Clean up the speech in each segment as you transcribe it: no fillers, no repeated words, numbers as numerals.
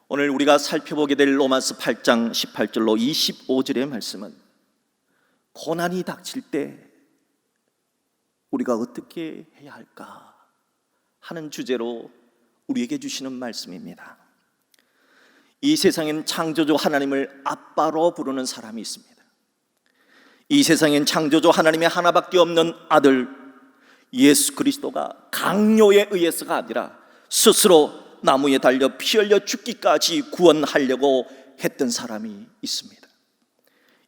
오늘 우리가 살펴보게 될 로마서 8장 18절로 25절의 말씀은 고난이 닥칠 때 우리가 어떻게 해야 할까 하는 주제로 우리에게 주시는 말씀입니다. 이 세상엔 창조주 하나님을 아빠로 부르는 사람이 있습니다. 이 세상엔 창조주 하나님의 하나밖에 없는 아들 예수 그리스도가 강요에 의해서가 아니라 스스로 나무에 달려 피 흘려 죽기까지 구원하려고 했던 사람이 있습니다.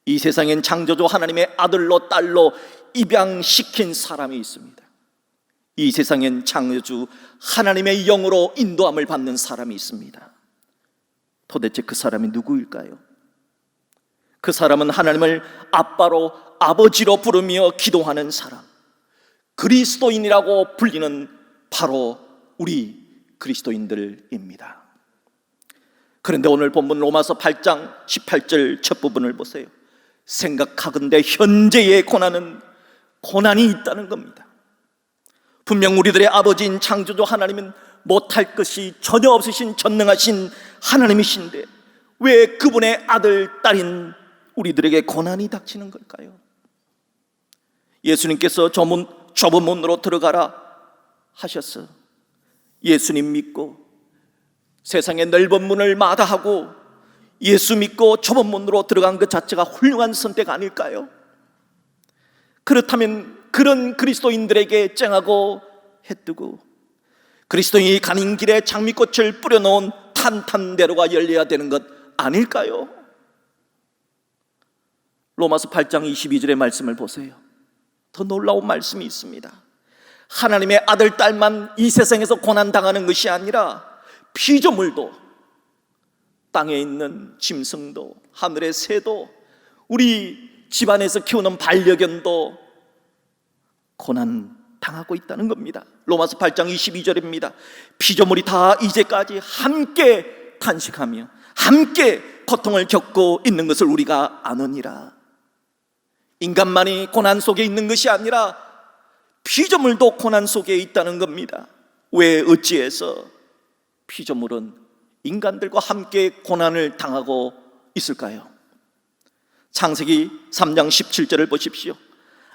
이 세상엔 창조주 하나님의 아들로 딸로 입양시킨 사람이 있습니다. 이 세상엔 창조주 하나님의 영으로 인도함을 받는 사람이 있습니다. 도대체 그 사람이 누구일까요? 그 사람은 하나님을 아빠로, 아버지로 부르며 기도하는 사람, 그리스도인이라고 불리는 바로 우리 그리스도인들입니다. 그런데 오늘 본문 로마서 8장 18절 첫 부분을 보세요. 생각하건대 현재의 고난이 있다는 겁니다. 분명 우리들의 아버지인 창조주 하나님은 못할 것이 전혀 없으신 전능하신 하나님이신데 왜 그분의 아들, 딸인 우리들에게 고난이 닥치는 걸까요? 예수님께서 좁은 문으로 들어가라 하셨어. 예수님 믿고 세상의 넓은 문을 마다하고 예수 믿고 좁은 문으로 들어간 것 자체가 훌륭한 선택 아닐까요? 그렇다면 그런 그리스도인들에게 쨍하고 해뜨고 그리스도인이 가는 길에 장미꽃을 뿌려놓은 탄탄대로가 열려야 되는 것 아닐까요? 로마서 8장 22절의 말씀을 보세요. 더 놀라운 말씀이 있습니다. 하나님의 아들, 딸만 이 세상에서 고난당하는 것이 아니라 피조물도, 땅에 있는 짐승도, 하늘의 새도, 우리 집안에서 키우는 반려견도 고난당하고 있다는 겁니다. 로마서 8장 22절입니다. 피조물이 다 이제까지 함께 탄식하며 함께 고통을 겪고 있는 것을 우리가 아느니라. 인간만이 고난 속에 있는 것이 아니라 피조물도 고난 속에 있다는 겁니다. 왜 어찌해서 피조물은 인간들과 함께 고난을 당하고 있을까요? 창세기 3장 17절을 보십시오.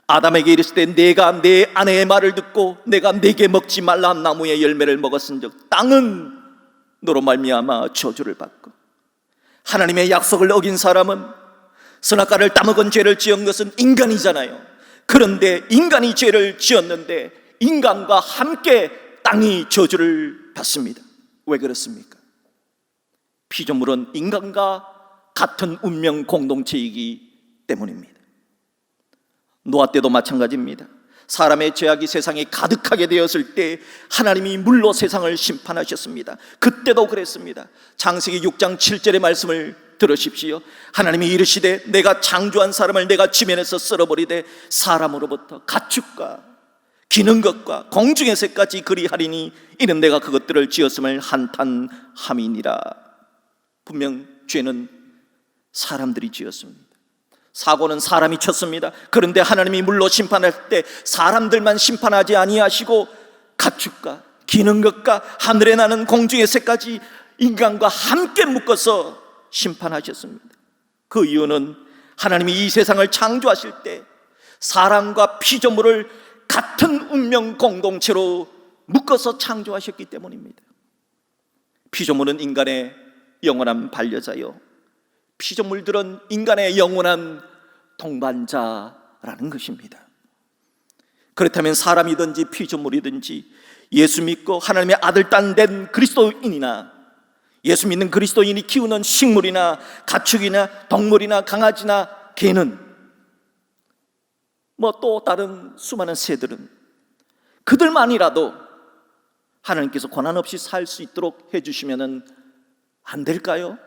아담에게 이르실 때 내가 내 아내의 말을 듣고 내가 내게 먹지 말라 한 나무의 열매를 먹었은즉 땅은 너로 말미암아 저주를 받고, 하나님의 약속을 어긴 사람은 선악과를 따먹은 죄를 지은 것은 인간이잖아요. 그런데 인간이 죄를 지었는데 인간과 함께 땅이 저주를 받습니다. 왜 그렇습니까? 피조물은 인간과 같은 운명 공동체이기 때문입니다. 노아 때도 마찬가지입니다. 사람의 죄악이 세상에 가득하게 되었을 때 하나님이 물로 세상을 심판하셨습니다. 그때도 그랬습니다. 창세기 6장 7절의 말씀을 들으십시오. 하나님이 이르시되 내가 창조한 사람을 내가 지면에서 썰어버리되 사람으로부터 가축과 기는 것과 공중의 새까지 그리하리니 이는 내가 그것들을 지었음을 한탄함이니라. 분명 죄는 사람들이 지었습니다. 사고는 사람이 쳤습니다. 그런데 하나님이 물로 심판할 때 사람들만 심판하지 아니하시고 가축과 기는 것과 하늘에 나는 공중의 새까지 인간과 함께 묶어서 심판하셨습니다. 그 이유는 하나님이 이 세상을 창조하실 때 사람과 피조물을 같은 운명 공동체로 묶어서 창조하셨기 때문입니다. 피조물은 인간의 영원한 반려자요, 피조물들은 인간의 영원한 동반자라는 것입니다. 그렇다면 사람이든지 피조물이든지 예수 믿고 하나님의 아들, 딸 된 그리스도인이나 예수 믿는 그리스도인이 키우는 식물이나 가축이나 동물이나 강아지나 개는 또 다른 수많은 새들은 그들만이라도 하나님께서 고난 없이 살 수 있도록 해주시면 안 될까요?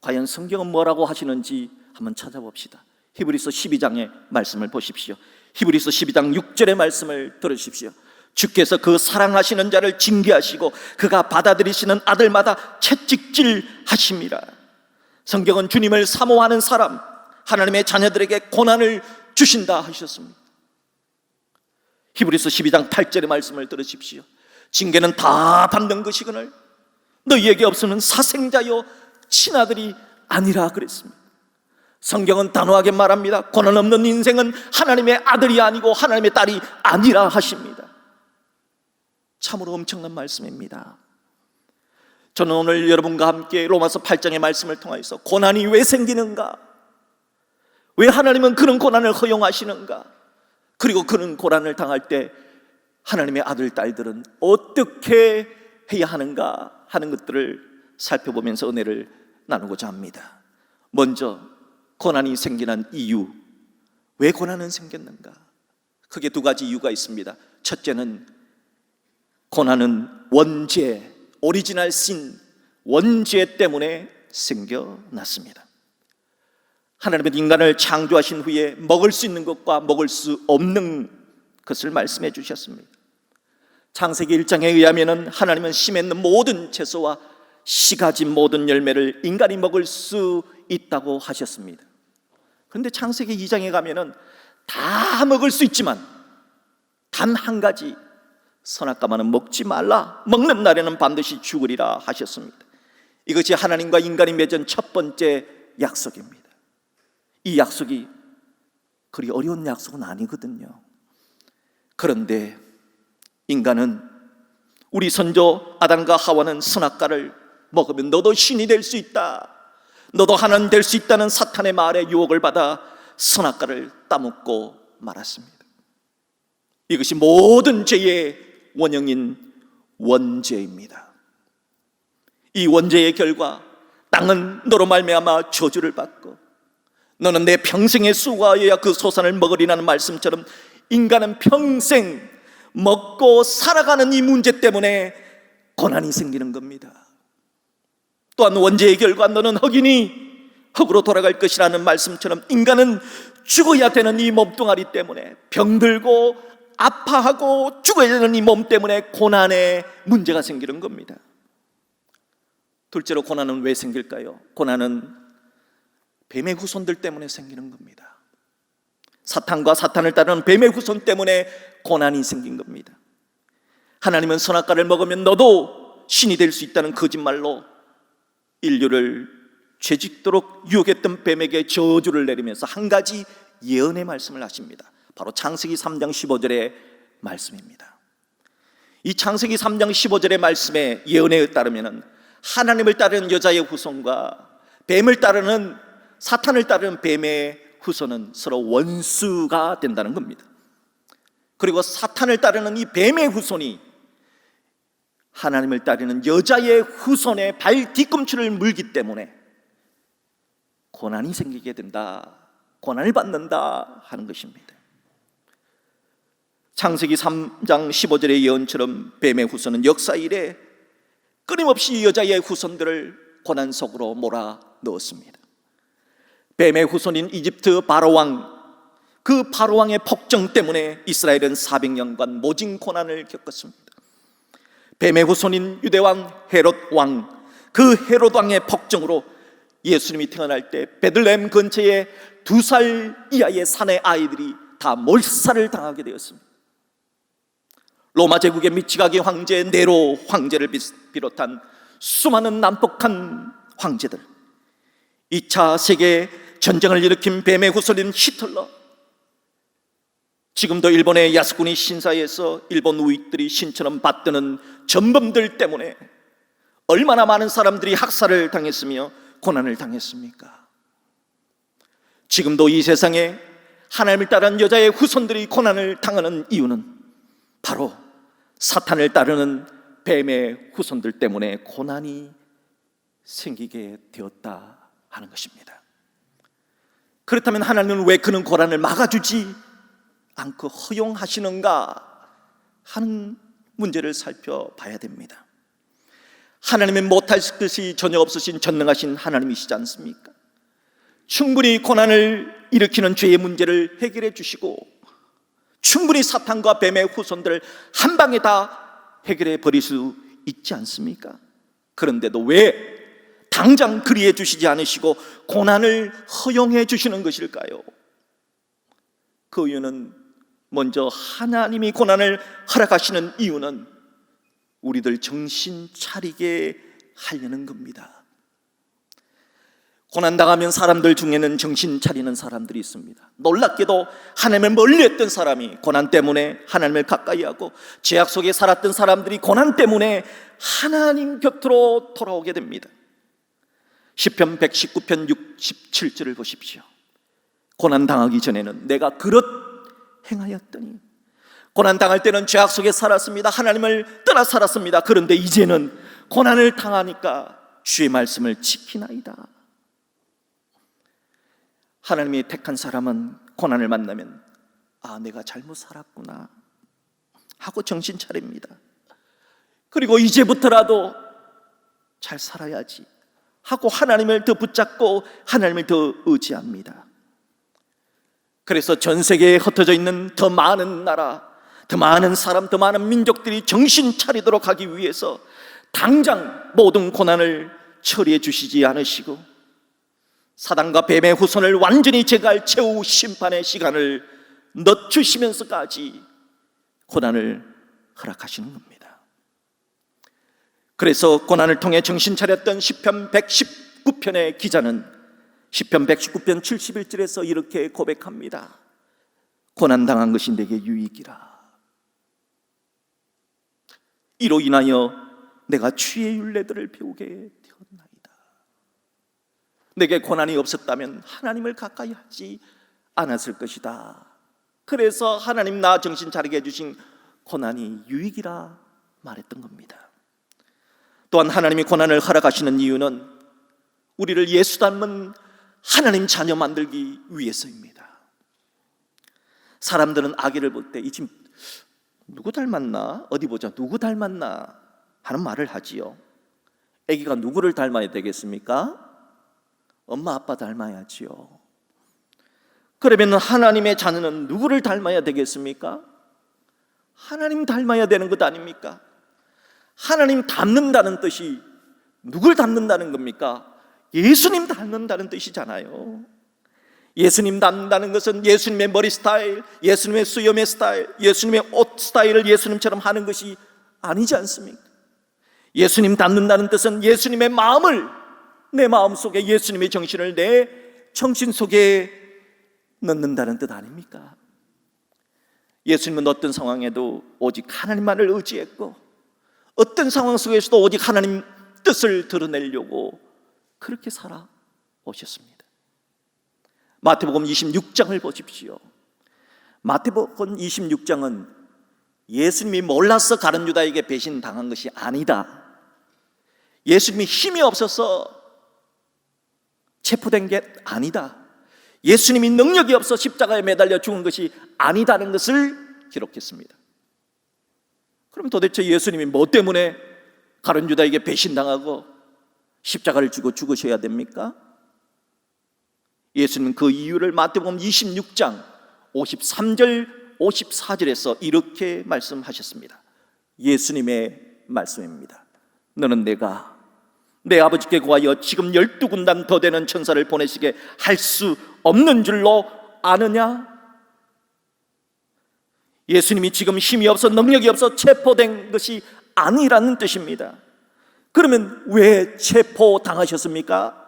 과연 성경은 뭐라고 하시는지 한번 찾아봅시다. 히브리서 12장의 말씀을 보십시오. 히브리서 12장 6절의 말씀을 들으십시오. 주께서 그 사랑하시는 자를 징계하시고 그가 받아들이시는 아들마다 채찍질하심이라. 성경은 주님을 사모하는 사람, 하나님의 자녀들에게 고난을 주신다 하셨습니다. 히브리서 12장 8절의 말씀을 들으십시오. 징계는 다 받는 것이거늘 너희에게 없으면 사생자여 친아들이 아니라 그랬습니다. 성경은 단호하게 말합니다. 고난 없는 인생은 하나님의 아들이 아니고 하나님의 딸이 아니라 하십니다. 참으로 엄청난 말씀입니다. 저는 오늘 여러분과 함께 로마서 8장의 말씀을 통해서 고난이 왜 생기는가, 왜 하나님은 그런 고난을 허용하시는가, 그리고 그런 고난을 당할 때 하나님의 아들, 딸들은 어떻게 해야 하는가 하는 것들을 살펴보면서 은혜를 나누고자 합니다. 먼저 고난이 생기는 이유, 왜 고난은 생겼는가? 크게 두 가지 이유가 있습니다. 첫째는 고난은 원죄, 오리지널 신, 원죄 때문에 생겨났습니다. 하나님은 인간을 창조하신 후에 먹을 수 있는 것과 먹을 수 없는 것을 말씀해 주셨습니다. 창세기 1장에 의하면 하나님은 심에 있는 모든 채소와 씨 가진 모든 열매를 인간이 먹을 수 있다고 하셨습니다. 그런데 창세기 2장에 가면은 다 먹을 수 있지만 단 한 가지, 선악과만은 먹지 말라, 먹는 날에는 반드시 죽으리라 하셨습니다. 이것이 하나님과 인간이 맺은 첫 번째 약속입니다. 이 약속이 그리 어려운 약속은 아니거든요. 그런데 인간은, 우리 선조 아담과 하와는 선악과를 먹으면 너도 신이 될 수 있다, 너도 하나님 될 수 있다는 사탄의 말에 유혹을 받아 선악과를 따먹고 말았습니다. 이것이 모든 죄의 원형인 원죄입니다. 이 원죄의 결과 땅은 너로 말미암아 저주를 받고 너는 내 평생의 수고하여야 그 소산을 먹으리라는 말씀처럼 인간은 평생 먹고 살아가는 이 문제 때문에 고난이 생기는 겁니다. 또한 원죄의 결과 너는 흑이니 흑으로 돌아갈 것이라는 말씀처럼 인간은 죽어야 되는 이 몸뚱아리 때문에, 병들고 아파하고 죽어야 되는 이 몸 때문에 고난의 문제가 생기는 겁니다. 둘째로 고난은 왜 생길까요? 고난은 뱀의 후손들 때문에 생기는 겁니다. 사탄과 사탄을 따르는 뱀의 후손 때문에 고난이 생긴 겁니다. 하나님은 선악과를 먹으면 너도 신이 될 수 있다는 거짓말로 인류를 죄짓도록 유혹했던 뱀에게 저주를 내리면서 한 가지 예언의 말씀을 하십니다. 바로 창세기 3장 15절의 말씀입니다. 이 창세기 3장 15절의 말씀의 예언에 따르면 하나님을 따르는 여자의 후손과 뱀을 따르는, 사탄을 따르는 뱀의 후손은 서로 원수가 된다는 겁니다. 그리고 사탄을 따르는 이 뱀의 후손이 하나님을 따르는 여자의 후손의 발 뒤꿈치를 물기 때문에 고난이 생기게 된다, 고난을 받는다 하는 것입니다. 창세기 3장 15절의 예언처럼 뱀의 후손은 역사 이래 끊임없이 여자의 후손들을 고난 속으로 몰아넣었습니다. 뱀의 후손인 이집트 바로왕, 그 바로왕의 폭정 때문에 이스라엘은 400년간 모진 고난을 겪었습니다. 뱀의 후손인 유대왕 헤롯왕, 그 헤롯왕의 폭정으로 예수님이 태어날 때 베들레헴 근처에 2살 이하의 사내 아이들이 다 몰살을 당하게 되었습니다. 로마 제국의 미치가기 황제 네로 황제를 비롯한 수많은 난폭한 황제들, 2차 세계 전쟁을 일으킨 뱀의 후손인 히틀러, 지금도 일본의 야스쿠니 신사에서 일본 우익들이 신처럼 받드는 전범들 때문에 얼마나 많은 사람들이 학살을 당했으며 고난을 당했습니까? 지금도 이 세상에 하나님을 따르는 여자의 후손들이 고난을 당하는 이유는 바로 사탄을 따르는 뱀의 후손들 때문에 고난이 생기게 되었다 하는 것입니다. 그렇다면 하나님은 왜 그런 고난을 막아주지 않고 허용하시는가 하는 문제를 살펴봐야 됩니다. 하나님은 못할 것이 전혀 없으신 전능하신 하나님이시지 않습니까? 충분히 고난을 일으키는 죄의 문제를 해결해 주시고 충분히 사탄과 뱀의 후손들을 한 방에 다 해결해 버릴 수 있지 않습니까? 그런데도 왜 당장 그리해 주시지 않으시고 고난을 허용해 주시는 것일까요? 그 이유는, 먼저 하나님이 고난을 허락하시는 이유는 우리들 정신 차리게 하려는 겁니다. 고난당하면 사람들 중에는 정신 차리는 사람들이 있습니다. 놀랍게도 하나님을 멀리했던 사람이 고난 때문에 하나님을 가까이하고, 죄악 속에 살았던 사람들이 고난 때문에 하나님 곁으로 돌아오게 됩니다. 시편 119편 67절을 보십시오. 고난당하기 전에는 내가 그릇 행하였더니, 고난당할 때는 죄악 속에 살았습니다. 하나님을 떠나 살았습니다. 그런데 이제는 고난을 당하니까 주의 말씀을 지키나이다. 하나님이 택한 사람은 고난을 만나면 내가 잘못 살았구나 하고 정신 차립니다. 그리고 이제부터라도 잘 살아야지 하고 하나님을 더 붙잡고 하나님을 더 의지합니다. 그래서 전 세계에 흩어져 있는 더 많은 나라, 더 많은 사람, 더 많은 민족들이 정신 차리도록 하기 위해서 당장 모든 고난을 처리해 주시지 않으시고, 사단과 뱀의 후손을 완전히 제거할 최후 심판의 시간을 늦추시면서까지 고난을 허락하시는 겁니다. 그래서 고난을 통해 정신 차렸던 시편 119편의 기자는 시편 119편 71절에서 이렇게 고백합니다. 고난당한 것이 내게 유익이라. 이로 인하여 내가 주의 율례들을 배우게 되었나이다. 내게 고난이 없었다면 하나님을 가까이 하지 않았을 것이다. 그래서 하나님 나 정신 차리게 해주신 고난이 유익이라 말했던 겁니다. 또한 하나님이 고난을 허락하시는 이유는 우리를 예수 닮은 하나님 자녀 만들기 위해서입니다. 사람들은 아기를 볼 때 이 집 누구 닮았나? 어디 보자. 누구 닮았나? 하는 말을 하지요. 아기가 누구를 닮아야 되겠습니까? 엄마 아빠 닮아야지요. 그러면 하나님의 자녀는 누구를 닮아야 되겠습니까? 하나님 닮아야 되는 것 아닙니까? 하나님 닮는다는 뜻이 누굴 닮는다는 겁니까? 예수님 닮는다는 뜻이잖아요. 예수님 닮는다는 것은 예수님의 머리 스타일, 예수님의 수염의 스타일, 예수님의 옷 스타일을 예수님처럼 하는 것이 아니지 않습니까? 예수님 닮는다는 뜻은 예수님의 마음을, 내 마음 속에 예수님의 정신을 내 정신 속에 넣는다는 뜻 아닙니까? 예수님은 어떤 상황에도 오직 하나님만을 의지했고, 어떤 상황 속에서도 오직 하나님 뜻을 드러내려고 그렇게 살아오셨습니다. 마태복음 26장을 보십시오. 마태복음 26장은 예수님이 몰라서 가룟 유다에게 배신당한 것이 아니다, 예수님이 힘이 없어서 체포된 게 아니다, 예수님이 능력이 없어 십자가에 매달려 죽은 것이 아니다는 것을 기록했습니다. 그럼 도대체 예수님이 뭐 때문에 가룟 유다에게 배신당하고 십자가를 지고 죽으셔야 됩니까? 예수님은 그 이유를 마태복음 26장 53절 54절에서 이렇게 말씀하셨습니다. 예수님의 말씀입니다. 너는 내가 내 아버지께 구하여 지금 12군단 더 되는 천사를 보내시게 할 수 없는 줄로 아느냐? 예수님이 지금 힘이 없어 능력이 없어 체포된 것이 아니라는 뜻입니다. 그러면 왜 체포당하셨습니까?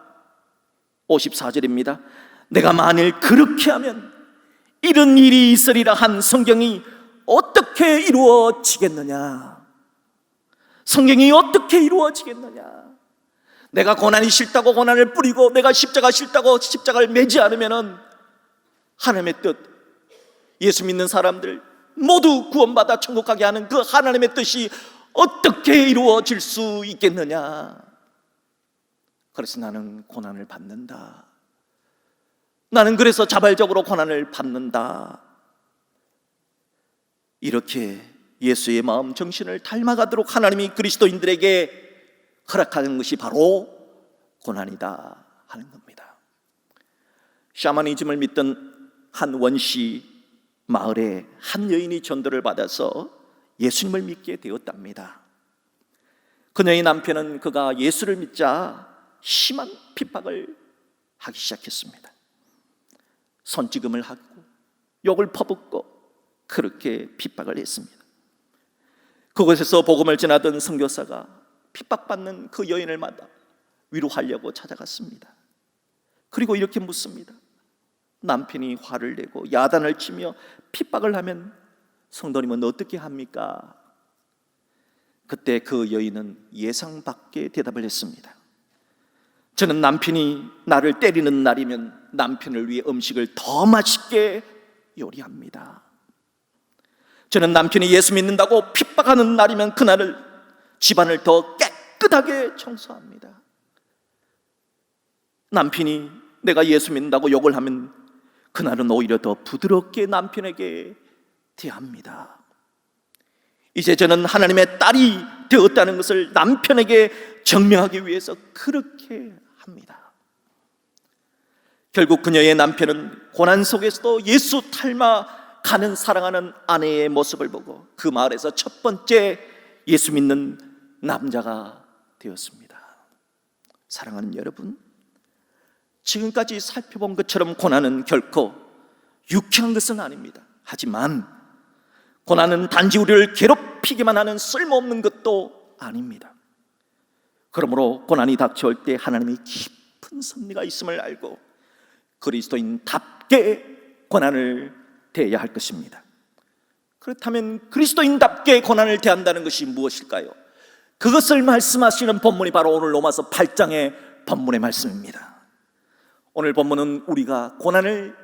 54절입니다. 내가 만일 그렇게 하면 이런 일이 있으리라 한 성경이 어떻게 이루어지겠느냐? 성경이 어떻게 이루어지겠느냐? 내가 고난이 싫다고 고난을 뿌리고, 내가 십자가 싫다고 십자가를 매지 않으면 하나님의 뜻, 예수 믿는 사람들 모두 구원받아 천국 가게 하는 그 하나님의 뜻이 어떻게 이루어질 수 있겠느냐? 그래서 나는 고난을 받는다. 나는 그래서 자발적으로 고난을 받는다. 이렇게 예수의 마음 정신을 닮아가도록 하나님이 그리스도인들에게 허락하는 것이 바로 고난이다 하는 겁니다. 샤머니즘을 믿던 한 원시 마을에 한 여인이 전도를 받아서 예수님을 믿게 되었답니다. 그녀의 남편은 그가 예수를 믿자 심한 핍박을 하기 시작했습니다. 손찌검을 하고 욕을 퍼붓고 그렇게 핍박을 했습니다. 그곳에서 복음을 전하던 선교사가 핍박받는 그 여인을 만나 위로하려고 찾아갔습니다. 그리고 이렇게 묻습니다. 남편이 화를 내고 야단을 치며 핍박을 하면 성도님은 어떻게 합니까? 그때 그 여인은 예상 밖의 대답을 했습니다. 저는 남편이 나를 때리는 날이면 남편을 위해 음식을 더 맛있게 요리합니다. 저는 남편이 예수 믿는다고 핍박하는 날이면 그날을 집안을 더 깨끗하게 청소합니다. 남편이 내가 예수 믿는다고 욕을 하면 그날은 오히려 더 부드럽게 남편에게 대합니다. 이제 저는 하나님의 딸이 되었다는 것을 남편에게 증명하기 위해서 그렇게 합니다. 결국 그녀의 남편은 고난 속에서도 예수 닮아가는 사랑하는 아내의 모습을 보고 그 마을에서 첫 번째 예수 믿는 남자가 되었습니다. 사랑하는 여러분, 지금까지 살펴본 것처럼 고난은 결코 유쾌한 것은 아닙니다. 하지만 고난은 단지 우리를 괴롭히기만 하는 쓸모없는 것도 아닙니다. 그러므로 고난이 닥쳐올 때 하나님이 깊은 섭리가 있음을 알고 그리스도인답게 고난을 대해야 할 것입니다. 그렇다면 그리스도인답게 고난을 대한다는 것이 무엇일까요? 그것을 말씀하시는 본문이 바로 오늘 로마서 8장의 본문의 말씀입니다. 오늘 본문은 우리가 고난을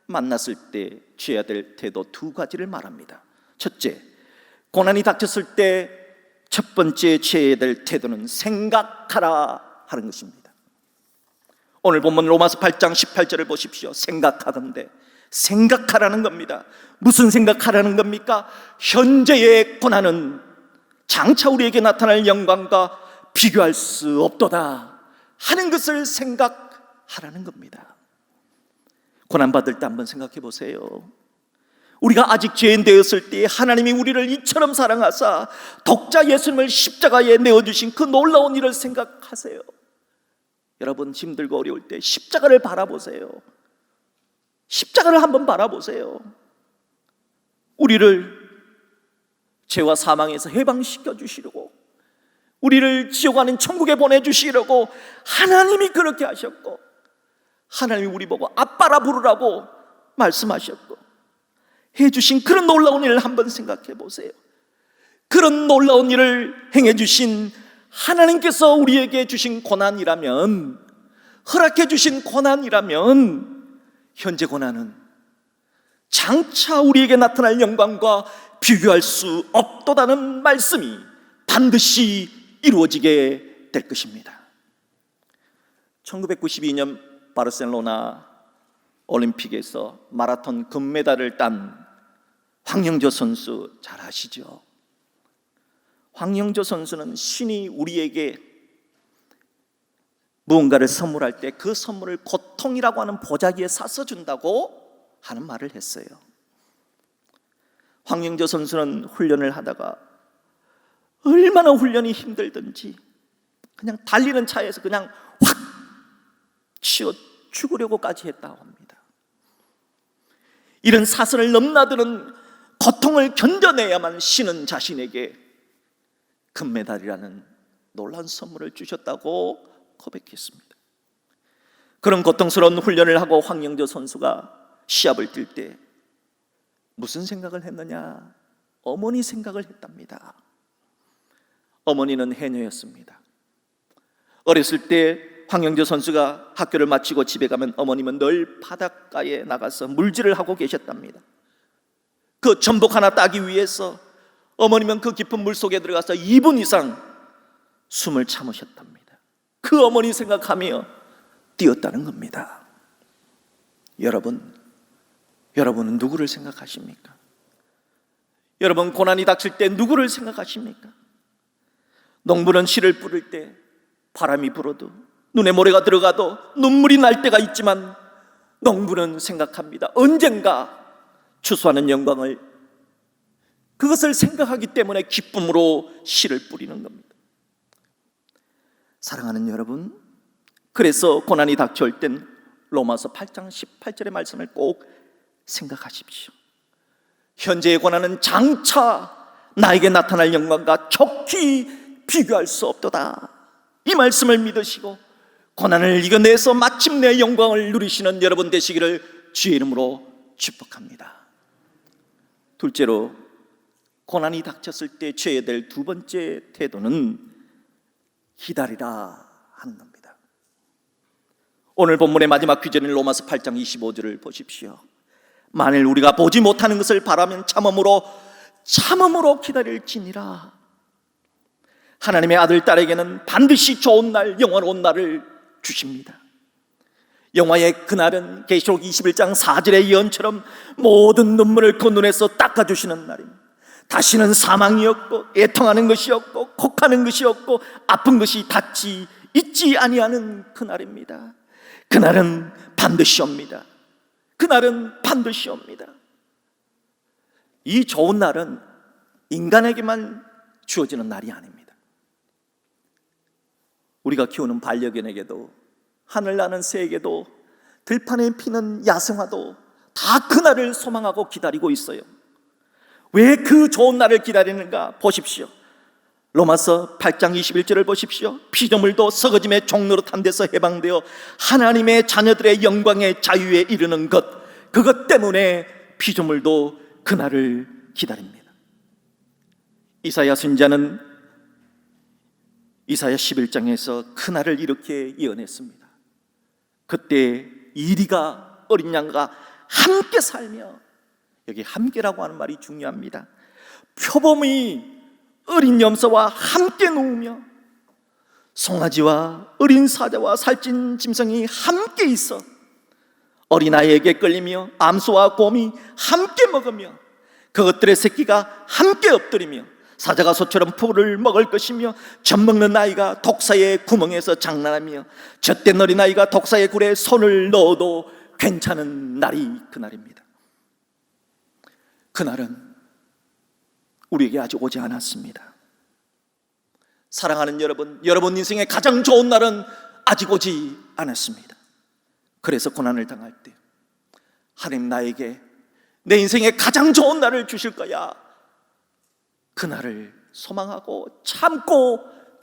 만났을 때 취해야 될 태도 두 가지를 말합니다. 첫째, 고난이 닥쳤을 때 첫 번째 취해야 될 태도는 생각하라 하는 것입니다. 오늘 본문 로마서 8장 18절을 보십시오. 생각하건대, 생각하라는 겁니다. 무슨 생각하라는 겁니까? 현재의 고난은 장차 우리에게 나타날 영광과 비교할 수 없도다 하는 것을 생각하라는 겁니다. 고난받을 때 한번 생각해 보세요. 우리가 아직 죄인 되었을 때 하나님이 우리를 이처럼 사랑하사 독자 예수님을 십자가에 내어주신 그 놀라운 일을 생각하세요. 여러분, 힘들고 어려울 때 십자가를 바라보세요. 십자가를 한번 바라보세요. 우리를 죄와 사망에서 해방시켜 주시려고, 우리를 지옥 아닌 천국에 보내주시려고 하나님이 그렇게 하셨고, 하나님이 우리 보고 아빠라 부르라고 말씀하셨고 해주신 그런 놀라운 일을 한번 생각해 보세요. 그런 놀라운 일을 행해 주신 하나님께서 우리에게 주신 고난이라면, 허락해 주신 고난이라면, 현재 고난은 장차 우리에게 나타날 영광과 비교할 수 없도다는 말씀이 반드시 이루어지게 될 것입니다. 1992년 바르셀로나 올림픽에서 마라톤 금메달을 딴 황영조 선수 잘 아시죠? 황영조 선수는 신이 우리에게 무언가를 선물할 때 그 선물을 고통이라고 하는 보자기에 싸서 준다고 하는 말을 했어요. 황영조 선수는 훈련을 하다가 얼마나 훈련이 힘들든지 그냥 달리는 차에서 그냥 확 치어 죽으려고까지 했다고 합니다. 이런 사선을 넘나드는 고통을 견뎌내야만 신은 자신에게 금메달이라는 놀라운 선물을 주셨다고 고백했습니다. 그런 고통스러운 훈련을 하고 황영조 선수가 시합을 뛸 때 무슨 생각을 했느냐? 어머니 생각을 했답니다. 어머니는 해녀였습니다. 어렸을 때 황영조 선수가 학교를 마치고 집에 가면 어머님은 늘 바닷가에 나가서 물질을 하고 계셨답니다. 그 전복 하나 따기 위해서 어머님은 그 깊은 물 속에 들어가서 2분 이상 숨을 참으셨답니다. 그 어머니 생각하며 뛰었다는 겁니다. 여러분은 누구를 생각하십니까? 여러분, 고난이 닥칠 때 누구를 생각하십니까? 농부는 씨를 뿌릴 때 바람이 불어도 눈에 모래가 들어가도 눈물이 날 때가 있지만 농부는 생각합니다. 언젠가 추수하는 영광을, 그것을 생각하기 때문에 기쁨으로 씨를 뿌리는 겁니다. 사랑하는 여러분, 그래서 고난이 닥쳐올 땐 로마서 8장 18절의 말씀을 꼭 생각하십시오. 현재의 고난은 장차 나에게 나타날 영광과 좋게 비교할 수 없도다. 이 말씀을 믿으시고 고난을 이겨내서 마침내 영광을 누리시는 여러분 되시기를 주의 이름으로 축복합니다. 둘째로, 고난이 닥쳤을 때 취해야 될 두 번째 태도는 기다리라 하는 겁니다. 오늘 본문의 마지막 귀절인 로마서 8장 25절을 보십시오. 만일 우리가 보지 못하는 것을 바라면 참음으로 기다릴지니라. 하나님의 아들, 딸에게는 반드시 좋은 날, 영원한 날을 주십니다. 영화의 그날은 계시록 21장 4절의 예언처럼 모든 눈물을 그 눈에서 닦아주시는 날입니다. 다시는 사망이 없고 애통하는 것이 없고 곡하는 것이 없고 아픈 것이 닿지 있지 아니하는 그날입니다. 그날은 반드시 옵니다. 그날은 반드시 옵니다. 이 좋은 날은 인간에게만 주어지는 날이 아닙니다. 우리가 키우는 반려견에게도, 하늘나는 새에게도, 들판에 피는 야생화도 다 그날을 소망하고 기다리고 있어요. 왜 그 좋은 날을 기다리는가 보십시오. 로마서 8장 21절을 보십시오. 피조물도 썩어짐의 종노릇한 데서 해방되어 하나님의 자녀들의 영광의 자유에 이르는 것, 그것 때문에 피조물도 그날을 기다립니다. 이사야 선지자는 이사야 11장에서 그날을 이렇게 예언했습니다. 그때 이리가 어린 양과 함께 살며, 여기 함께라고 하는 말이 중요합니다. 표범이 어린 염소와 함께 누우며 송아지와 어린 사자와 살찐 짐승이 함께 있어 어린아이에게 끌리며 암소와 곰이 함께 먹으며 그것들의 새끼가 함께 엎드리며 사자가 소처럼 풀을 먹을 것이며 젖먹는 아이가 독사의 구멍에서 장난하며 젖된 어린아이가 독사의 굴에 손을 넣어도 괜찮은 날이 그날입니다. 그날은 우리에게 아직 오지 않았습니다. 사랑하는 여러분, 여러분 인생의 가장 좋은 날은 아직 오지 않았습니다. 그래서 고난을 당할 때 하나님 나에게 내 인생의 가장 좋은 날을 주실 거야, 그날을 소망하고 참고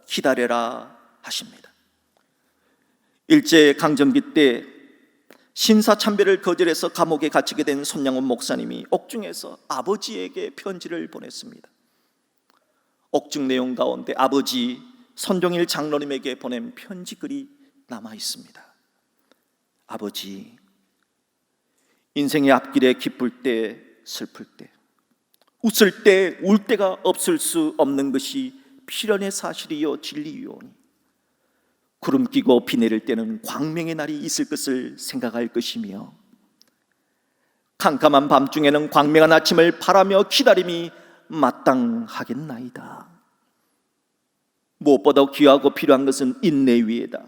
기다려라 하십니다. 일제강점기 때 신사참배를 거절해서 감옥에 갇히게 된 손양원 목사님이 옥중에서 아버지에게 편지를 보냈습니다. 옥중 내용 가운데 아버지 선종일 장로님에게 보낸 편지글이 남아 있습니다. 아버지, 인생의 앞길에 기쁠 때 슬플 때, 웃을 때 울 때가 없을 수 없는 것이 필연의 사실이요 진리이오니 구름 끼고 비 내릴 때는 광명의 날이 있을 것을 생각할 것이며 캄캄한 밤중에는 광명한 아침을 바라며 기다림이 마땅하겠나이다. 무엇보다 귀하고 필요한 것은 인내 위에다.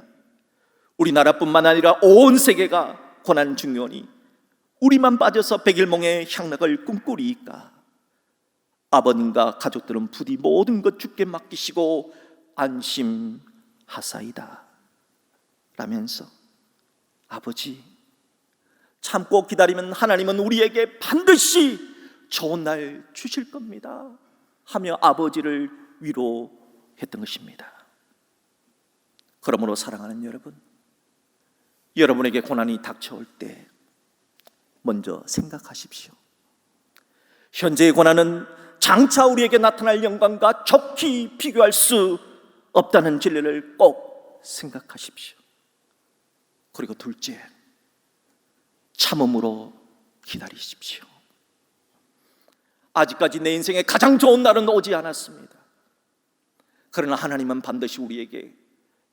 우리나라뿐만 아니라 온 세계가 고난 중요하니 우리만 빠져서 백일몽의 향락을 꿈꾸리이까. 아버님과 가족들은 부디 모든 것 주께 맡기시고 안심하사이다 라면서, 아버지, 참고 기다리면 하나님은 우리에게 반드시 좋은 날 주실 겁니다 하며 아버지를 위로했던 것입니다. 그러므로 사랑하는 여러분, 여러분에게 고난이 닥쳐올 때 먼저 생각하십시오. 현재의 고난은 장차 우리에게 나타날 영광과 좋게 비교할 수 없다는 진리를 꼭 생각하십시오. 그리고 둘째, 참음으로 기다리십시오. 아직까지 내 인생의 가장 좋은 날은 오지 않았습니다. 그러나 하나님은 반드시 우리에게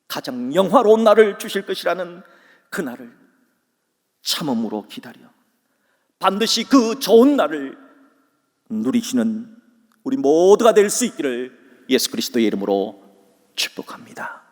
가장 영화로운 날을 주실 것이라는 그 날을 참음으로 기다려 반드시 그 좋은 날을 누리시는 우리 모두가 될 수 있기를 예수 그리스도의 이름으로 축복합니다.